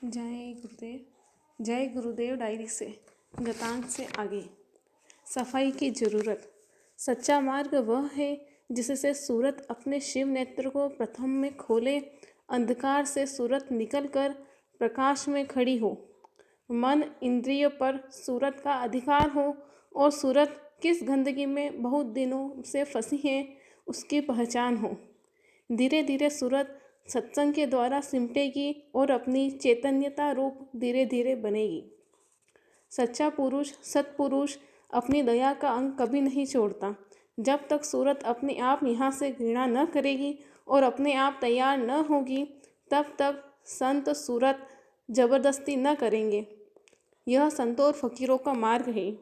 जय गुरुदेव। जय गुरुदेव डायरी से गतांक से आगे। सफाई की ज़रूरत। सच्चा मार्ग वह है जिससे सूरत अपने शिव नेत्र को प्रथम में खोले, अंधकार से सूरत निकलकर प्रकाश में खड़ी हो, मन इंद्रियों पर सूरत का अधिकार हो और सूरत किस गंदगी में बहुत दिनों से फंसी है उसकी पहचान हो। धीरे धीरे सूरत सत्संग के द्वारा सिमटेगी और अपनी चैतन्यता रूप धीरे धीरे बनेगी। सच्चा पुरुष सत्पुरुष अपनी दया का अंग कभी नहीं छोड़ता। जब तक सूरत अपने आप यहाँ से घृणा न करेगी और अपने आप तैयार न होगी, तब तक संत सूरत जबरदस्ती न करेंगे। यह संतों और फकीरों का मार्ग है।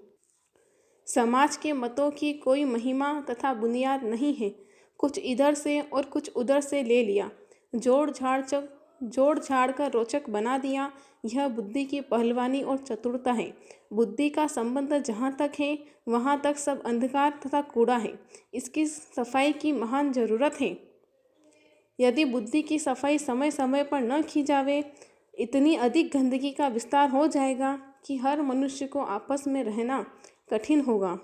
समाज के मतों की कोई महिमा तथा बुनियाद नहीं है। कुछ इधर से और कुछ उधर से ले लिया, जोड़ झाड़ कर रोचक बना दिया। यह बुद्धि की पहलवानी और चतुरता है। बुद्धि का संबंध जहाँ तक है वहाँ तक सब अंधकार तथा कूड़ा है। इसकी सफाई की महान जरूरत है। यदि बुद्धि की सफाई समय समय पर न की जावे, इतनी अधिक गंदगी का विस्तार हो जाएगा कि हर मनुष्य को आपस में रहना कठिन होगा।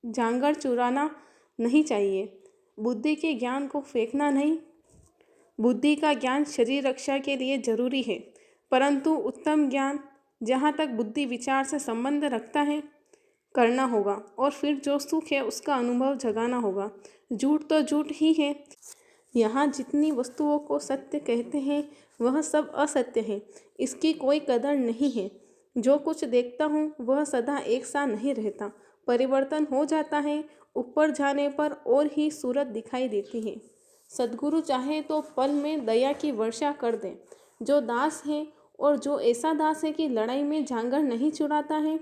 जांगर चुराना नहीं चाहिए। बुद्धि के ज्ञान को फेंकना नहीं। बुद्धि का ज्ञान शरीर रक्षा के लिए जरूरी है, परंतु उत्तम ज्ञान जहाँ तक बुद्धि विचार से संबंध रखता है करना होगा और फिर जो सुख है उसका अनुभव जगाना होगा। झूठ तो झूठ ही है। यहाँ जितनी वस्तुओं को सत्य कहते हैं वह सब असत्य है। इसकी कोई कदर नहीं है। जो कुछ देखता हूँ वह सदा एक सा नहीं रहता, परिवर्तन हो जाता है। ऊपर जाने पर और ही सूरत दिखाई देती है। सद्गुरु चाहे तो पल में दया की वर्षा कर दें। जो दास है और जो ऐसा दास है कि लड़ाई में जांगर नहीं चुराता है,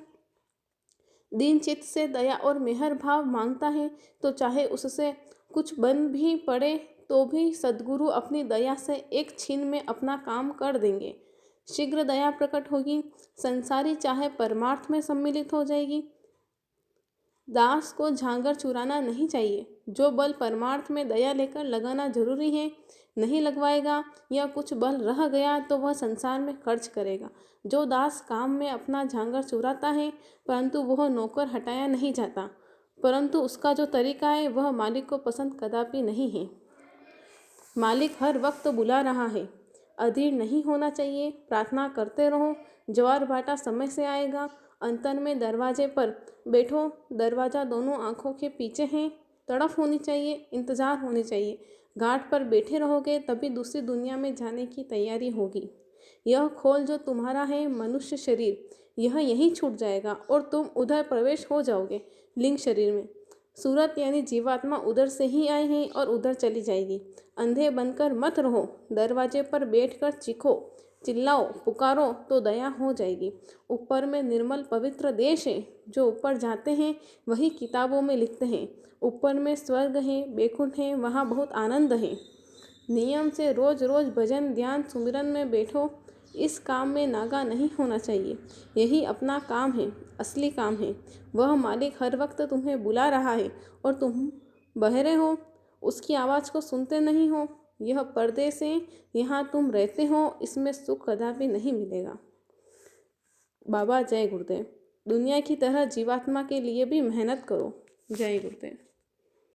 दीन चित्त से दया और मेहर भाव मांगता है, तो चाहे उससे कुछ बन भी पड़े तो भी सद्गुरु अपनी दया से एक छीन में अपना काम कर देंगे। शीघ्र दया प्रकट होगी। संसारी चाहे परमार्थ में सम्मिलित हो जाएगी। दास को झांगर चुराना नहीं चाहिए। जो बल परमार्थ में दया लेकर लगाना जरूरी है नहीं लगवाएगा, या कुछ बल रह गया तो वह संसार में खर्च करेगा। जो दास काम में अपना झांगर चुराता है परंतु वह नौकर हटाया नहीं जाता, परंतु उसका जो तरीका है वह मालिक को पसंद कदापि नहीं है। मालिक हर वक्त बुला रहा है। अधीर नहीं होना चाहिए। प्रार्थना करते रहो। ज्वार भाटा समय से आएगा। अंतर में दरवाजे पर बैठो। दरवाज़ा दोनों आँखों के पीछे है। तड़फ होनी चाहिए, इंतज़ार होनी चाहिए। घाट पर बैठे रहोगे तभी दूसरी दुनिया में जाने की तैयारी होगी। यह खोल जो तुम्हारा है मनुष्य शरीर, यह यहीं छूट जाएगा और तुम उधर प्रवेश हो जाओगे लिंग शरीर में। सूरत यानी जीवात्मा उधर से ही आई है और उधर चली जाएगी। अंधे बनकर मत रहो। दरवाजे पर बैठकर चीखो, चिल्लाओ, पुकारो तो दया हो जाएगी। ऊपर में निर्मल पवित्र देश है। जो ऊपर जाते हैं वही किताबों में लिखते हैं। ऊपर में स्वर्ग है, बैकुंठ है, वहाँ बहुत आनंद है। नियम से रोज रोज भजन ध्यान सुमिरन में बैठो। इस काम में नागा नहीं होना चाहिए। यही अपना काम है, असली काम है। वह मालिक हर वक्त तुम्हें बुला रहा है और तुम बहरे हो, उसकी आवाज़ को सुनते नहीं हो। यह परदेश है, यहाँ तुम रहते हो, इसमें सुख कदापि नहीं मिलेगा। बाबा जय गुरुदेव। दुनिया की तरह जीवात्मा के लिए भी मेहनत करो। जय गुरुदेव।